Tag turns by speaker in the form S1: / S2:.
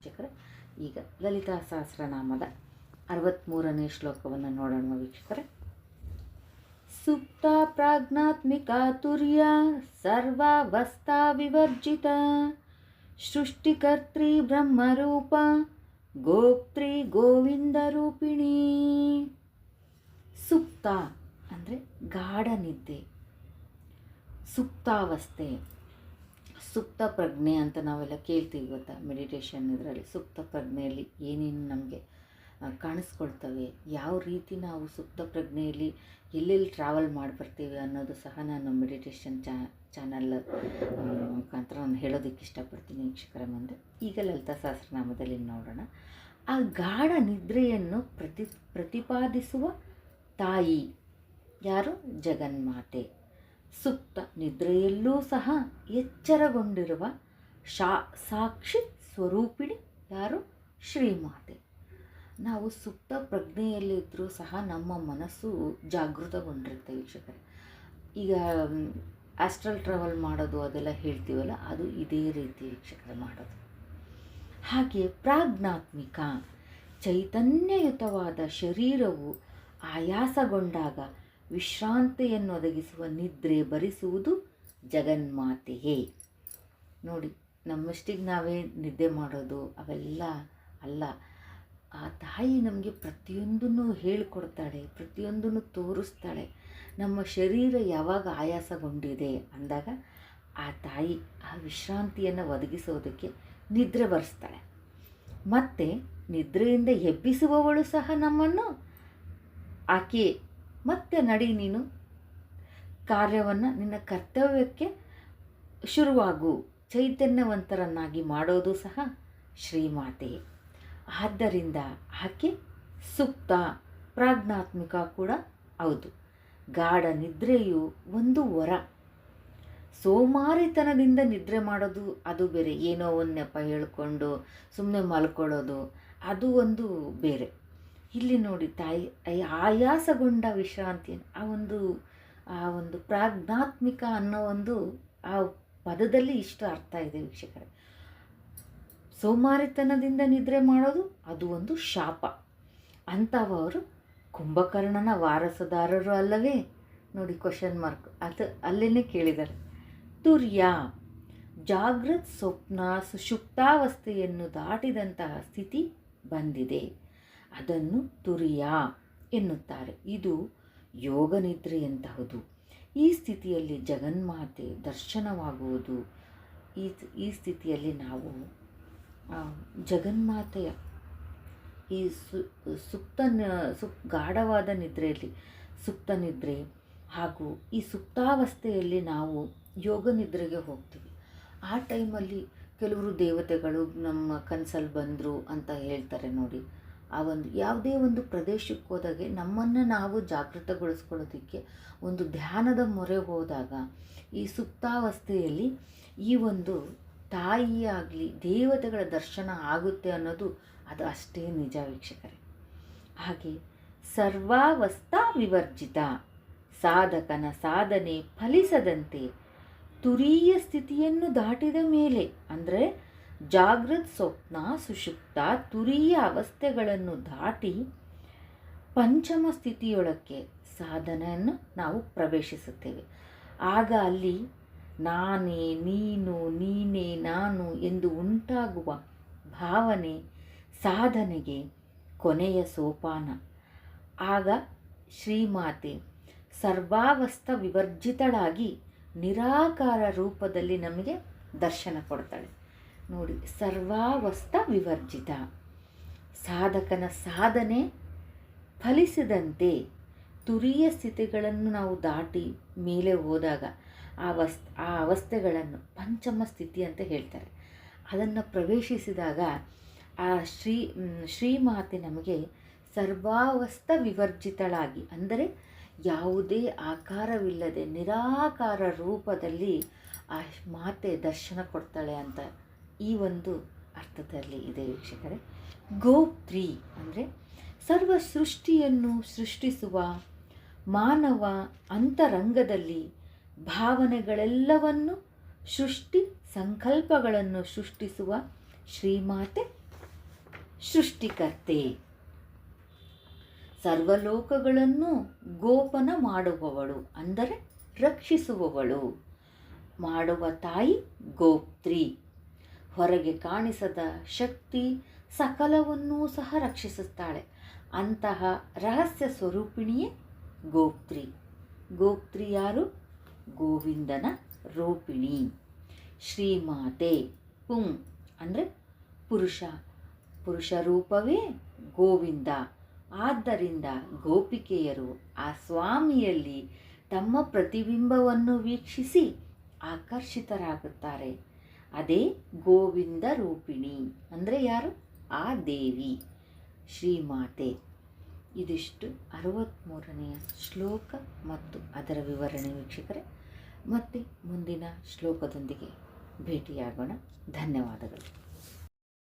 S1: ವೀಕ್ಷಕರೇ, ಈಗ ಲಲಿತಾ ಸಹಸ್ರನಾಮದ 63ನೇ ಶ್ಲೋಕವನ್ನು ನೋಡೋಣ ವೀಕ್ಷಕರೇ. ಸುಪ್ತ ಪ್ರಾಜ್ಞಾತ್ಮಿಕಾ ತುರ್ಯ ಸರ್ವಾವಸ್ಥಾ ವಿವರ್ಜಿತ ಸೃಷ್ಟಿಕರ್ತ್ರಿ ಬ್ರಹ್ಮರೂಪ ಗೋಪ್ತ್ರಿ ಗೋವಿಂದ ರೂಪಿಣಿ. ಸುಪ್ತ ಅಂದರೆ ಗಾಢ ನಿದ್ದೆ, ಸುಪ್ತಾವಸ್ಥೆ, ಸುಪ್ತ ಪ್ರಜ್ಞೆ ಅಂತ ನಾವೆಲ್ಲ ಕೇಳ್ತೀವಿ ಗೊತ್ತಾ. ಮೆಡಿಟೇಷನ್ ಇದರಲ್ಲಿ ಸುಪ್ತ ಪ್ರಜ್ಞೆಯಲ್ಲಿ ಏನೇನು ನಮಗೆ ಕಾಣಿಸ್ಕೊಳ್ತವೆ, ಯಾವ ರೀತಿ ನಾವು ಸುಪ್ತ ಪ್ರಜ್ಞೆಯಲ್ಲಿ ಎಲ್ಲೆಲ್ಲಿ ಟ್ರಾವೆಲ್ ಮಾಡಿ ಬರ್ತೀವಿ ಅನ್ನೋದು ಸಹ ನಾನು ಮೆಡಿಟೇಷನ್ ಚಾನಲ್ ಮುಖಾಂತರ ನಾನು ಹೇಳೋದಕ್ಕೆ ಇಷ್ಟಪಡ್ತೀನಿ ವೀಕ್ಷಕರ ಮುಂದೆ. ಈಗ ಲಲಿತಾ ಸಹಸ್ರನಾಮದಲ್ಲಿ ನೋಡೋಣ. ಆ ಗಾಢ ನಿದ್ರೆಯನ್ನು ಪ್ರತಿಪಾದಿಸುವ ತಾಯಿ ಯಾರು? ಜಗನ್ಮಾತೆ. ಸುಪ್ತ ನಿದ್ರೆಯಲ್ಲೂ ಸಹ ಎಚ್ಚರಗೊಂಡಿರುವ ಸಾಕ್ಷಿ ಸ್ವರೂಪಿಣಿ ಯಾರು? ಶ್ರೀಮಾತೆ. ನಾವು ಸುಪ್ತ ಪ್ರಜ್ಞೆಯಲ್ಲಿದ್ದರೂ ಸಹ ನಮ್ಮ ಮನಸ್ಸು ಜಾಗೃತಗೊಂಡಿರುತ್ತೆ ವೀಕ್ಷಕರೇ. ಈಗ ಆಸ್ಟ್ರಲ್ ಟ್ರಾವೆಲ್ ಮಾಡೋದು ಅದೆಲ್ಲ ಹೇಳ್ತೀವಲ್ಲ, ಅದು ಇದೇ ರೀತಿ ವೀಕ್ಷಕರೇ ಮಾಡೋದು. ಹಾಗೆ ಪ್ರಾಜ್ಞಾತ್ಮಿಕ, ಚೈತನ್ಯಯುತವಾದ ಶರೀರವು ಆಯಾಸಗೊಂಡಾಗ ವಿಶ್ರಾಂತಿಯನ್ನು ಒದಗಿಸುವ ನಿದ್ರೆ ಭರಿಸುವುದು ಜಗನ್ಮಾತೆಯೇ. ನೋಡಿ, ನಮ್ಮಷ್ಟಿಗೆ ನಾವೇ ನಿದ್ದೆ ಮಾಡೋದು ಅವೆಲ್ಲ ಅಲ್ಲ. ಆ ತಾಯಿ ನಮಗೆ ಪ್ರತಿಯೊಂದನ್ನು ಹೇಳಿಕೊಡ್ತಾಳೆ, ಪ್ರತಿಯೊಂದನ್ನು ತೋರಿಸ್ತಾಳೆ. ನಮ್ಮ ಶರೀರ ಯಾವಾಗ ಆಯಾಸಗೊಂಡಿದೆ ಅಂದಾಗ ಆ ತಾಯಿ ಆ ವಿಶ್ರಾಂತಿಯನ್ನು ಒದಗಿಸೋದಕ್ಕೆ ನಿದ್ರೆ ಬರೆಸ್ತಾಳೆ. ಮತ್ತು ನಿದ್ರೆಯಿಂದ ಎಬ್ಬಿಸುವವಳು ಸಹ ನಮ್ಮನ್ನು ಆಕೆ ಮತ್ತೆ ನಡಿ, ನೀನು ಕಾರ್ಯವನ್ನು, ನಿನ್ನ ಕರ್ತವ್ಯಕ್ಕೆ ಶುರುವಾಗು, ಚೈತನ್ಯವಂತರನ್ನಾಗಿ ಮಾಡೋದು ಸಹ ಶ್ರೀಮಾತೆಯೇ. ಆದ್ದರಿಂದ ಆಕೆ ಸುಪ್ತ ಪ್ರಾಜ್ಞಾತ್ಮಿಕ ಕೂಡ ಹೌದು. ಗಾಢ ನಿದ್ರೆಯು ಒಂದು ವರ. ಸೋಮಾರಿತನದಿಂದ ನಿದ್ರೆ ಮಾಡೋದು ಅದು ಬೇರೆ. ಏನೋ ಒಂದು ನೆಪ ಹೇಳ್ಕೊಂಡು ಸುಮ್ಮನೆ ಮಲ್ಕೊಳ್ಳೋದು ಅದು ಒಂದು ಬೇರೆ. ಇಲ್ಲಿ ನೋಡಿ, ತಾಯಿ ಆಯಾಸಗೊಂಡ ವಿಶ್ರಾಂತಿಯನ್ನು ಆ ಒಂದು ಪ್ರಾಜ್ಞಾತ್ಮಿಕ ಅನ್ನೋ ಒಂದು ಆ ಪದದಲ್ಲಿ ಇಷ್ಟು ಅರ್ಥ ಇದೆ ವೀಕ್ಷಕರೇ. ಸೋಮಾರಿತನದಿಂದ ನಿದ್ರೆ ಮಾಡೋದು ಅದು ಒಂದು ಶಾಪ. ಅಂಥವರು ಕುಂಭಕರ್ಣನ ವಾರಸುದಾರರು ಅಲ್ಲವೇ? ನೋಡಿ, ಕ್ವಶನ್ ಮಾರ್ಕ್ ಅದು ಅಲ್ಲೇ ಕೇಳಿದ್ದಾರೆ. ತುರ್ಯ, ಜಾಗೃತ್ ಸ್ವಪ್ನ ಸುಷುಪ್ತಾವಸ್ಥೆಯನ್ನು ದಾಟಿದಂತಹ ಸ್ಥಿತಿ ಬಂದಿದೆ, ಅದನ್ನು ತುರಿಯ ಎನ್ನುತ್ತಾರೆ. ಇದು ಯೋಗ ನಿದ್ರೆಯಂತಹುದು. ಈ ಸ್ಥಿತಿಯಲ್ಲಿ ಜಗನ್ಮಾತೆ ದರ್ಶನವಾಗುವುದು. ಈ ಸ್ಥಿತಿಯಲ್ಲಿ ನಾವು ಜಗನ್ಮಾತೆಯ ಈ ಗಾಢವಾದ ನಿದ್ರೆಯಲ್ಲಿ ಸುಪ್ತ ನಿದ್ರೆ ಹಾಗೂ ಈ ಸುಪ್ತಾವಸ್ಥೆಯಲ್ಲಿ ನಾವು ಯೋಗ ನಿದ್ರೆಗೆ ಹೋಗ್ತೀವಿ. ಆ ಟೈಮಲ್ಲಿ ಕೆಲವರು ದೇವತೆಗಳು ನಮ್ಮ ಕನಸಲ್ಲಿ ಬಂದರು ಅಂತ ಹೇಳ್ತಾರೆ ನೋಡಿ. ಆ ಒಂದು ಯಾವುದೇ ಒಂದು ಪ್ರದೇಶಕ್ಕೆ ಹೋದಾಗೆ ನಮ್ಮನ್ನು ನಾವು ಜಾಗೃತಗೊಳಿಸ್ಕೊಳ್ಳೋದಕ್ಕೆ ಒಂದು ಧ್ಯಾನದ ಮೊರೆ ಹೋದಾಗ ಈ ಸುಪ್ತಾವಸ್ಥೆಯಲ್ಲಿ ಈ ಒಂದು ತಾಯಿಯಾಗಲಿ ದೇವತೆಗಳ ದರ್ಶನ ಆಗುತ್ತೆ ಅನ್ನೋದು ಅದು ಅಷ್ಟೇ ನಿಜ ವೀಕ್ಷಕರೇ. ಹಾಗೆ ಸರ್ವಾವಸ್ಥಾ ವಿವರ್ಜಿತ, ಸಾಧಕನ ಸಾಧನೆ ಫಲಿಸದಂತೆ ತುರೀಯ ಸ್ಥಿತಿಯನ್ನು ದಾಟಿದ ಮೇಲೆ, ಅಂದರೆ ಜಾಗೃತ್ ಸ್ವಪ್ನ ಸುಷುಪ್ತ ತುರೀಯ ಅವಸ್ಥೆಗಳನ್ನು ದಾಟಿ ಪಂಚಮ ಸ್ಥಿತಿಯೊಳಕ್ಕೆ ಸಾಧನೆಯನ್ನು ನಾವು ಪ್ರವೇಶಿಸುತ್ತೇವೆ. ಆಗ ಅಲ್ಲಿ ನಾನೇ, ನೀನು, ನೀನೇ, ನಾನು ಎಂದು ಉಂಟಾಗುವ ಭಾವನೆ ಸಾಧನೆಗೆ ಕೊನೆಯ ಸೋಪಾನ. ಆಗ ಶ್ರೀಮಾತೆ ಸರ್ವಾವಸ್ಥ ವಿವರ್ಜಿತಳಾಗಿ ನಿರಾಕಾರ ರೂಪದಲ್ಲಿ ನಮಗೆ ದರ್ಶನ ಕೊಡ್ತಾಳೆ. ನೋಡಿ, ಸರ್ವಾವಸ್ಥ ವಿವರ್ಜಿತ, ಸಾಧಕನ ಸಾಧನೆ ಫಲಿಸಿದಂತೆ ತುರಿಯ ಸ್ಥಿತಿಗಳನ್ನು ನಾವು ದಾಟಿ ಮೇಲೆ ಹೋದಾಗ ಆ ಅವಸ್ಥೆಗಳನ್ನು ಪಂಚಮ ಸ್ಥಿತಿ ಅಂತ ಹೇಳ್ತಾರೆ. ಅದನ್ನು ಪ್ರವೇಶಿಸಿದಾಗ ಆ ಶ್ರೀಮಾತೆ ನಮಗೆ ಸರ್ವಾವಸ್ಥ ವಿವರ್ಜಿತಳಾಗಿ, ಅಂದರೆ ಯಾವುದೇ ಆಕಾರವಿಲ್ಲದೆ ನಿರಾಕಾರ ರೂಪದಲ್ಲಿ ಆ ಮಾತೆ ದರ್ಶನ ಕೊಡ್ತಾಳೆ ಅಂತ ಈ ಒಂದು ಅರ್ಥದಲ್ಲಿ ಇದೆ ವೀಕ್ಷಕರೇ. ಗೋಪ್ತ್ರಿ ಅಂದರೆ ಸರ್ವ ಸೃಷ್ಟಿಯನ್ನು ಸೃಷ್ಟಿಸುವ ಮಾನವ ಅಂತರಂಗದಲ್ಲಿ ಭಾವನೆಗಳೆಲ್ಲವನ್ನು ಸೃಷ್ಟಿ ಸಂಕಲ್ಪಗಳನ್ನು ಸೃಷ್ಟಿಸುವ ಶ್ರೀಮಾತೆ ಸೃಷ್ಟಿಕರ್ತೆ. ಸರ್ವಲೋಕಗಳನ್ನು ಗೋಪನ ಮಾಡುವವಳು ಅಂದರೆ ರಕ್ಷಿಸುವವಳು. ಮಾಡುವ ತಾಯಿ ಗೋಪ್ತ್ರಿ. ಹೊರಗೆ ಕಾಣಿಸದ ಶಕ್ತಿ ಸಕಲವನ್ನೂ ಸಹ ರಕ್ಷಿಸುತ್ತಾಳೆ. ಅಂತಹ ರಹಸ್ಯ ಸ್ವರೂಪಿಣಿಯೇ ಗೋಪ್ತ್ರಿ. ಗೋಪ್ತ್ರಿ ಯಾರು? ಗೋವಿಂದನ ರೂಪಿಣಿ. ಶ್ರೀಮಾತೆ. ಪುಂ ಅಂದರೆ ಪುರುಷ. ಪುರುಷ ರೂಪವೇ ಗೋವಿಂದ. ಆದ್ದರಿಂದ ಗೋಪಿಕೆಯರು ಆ ಸ್ವಾಮಿಯಲ್ಲಿ ತಮ್ಮ ಪ್ರತಿಬಿಂಬವನ್ನು ವೀಕ್ಷಿಸಿ ಆಕರ್ಷಿತರಾಗುತ್ತಾರೆ. ಅದೇ ಗೋವಿಂದ ರೂಪಿಣಿ ಅಂದರೆ ಯಾರು? ಆ ದೇವಿ ಶ್ರೀಮಾತೆ. ಇದಿಷ್ಟು 63ನೆಯ ಶ್ಲೋಕ ಮತ್ತು ಅದರ ವಿವರಣೆ ವೀಕ್ಷಕರೇ. ಮತ್ತೆ ಮುಂದಿನ ಶ್ಲೋಕದೊಂದಿಗೆ ಭೇಟಿಯಾಗೋಣ. ಧನ್ಯವಾದಗಳು.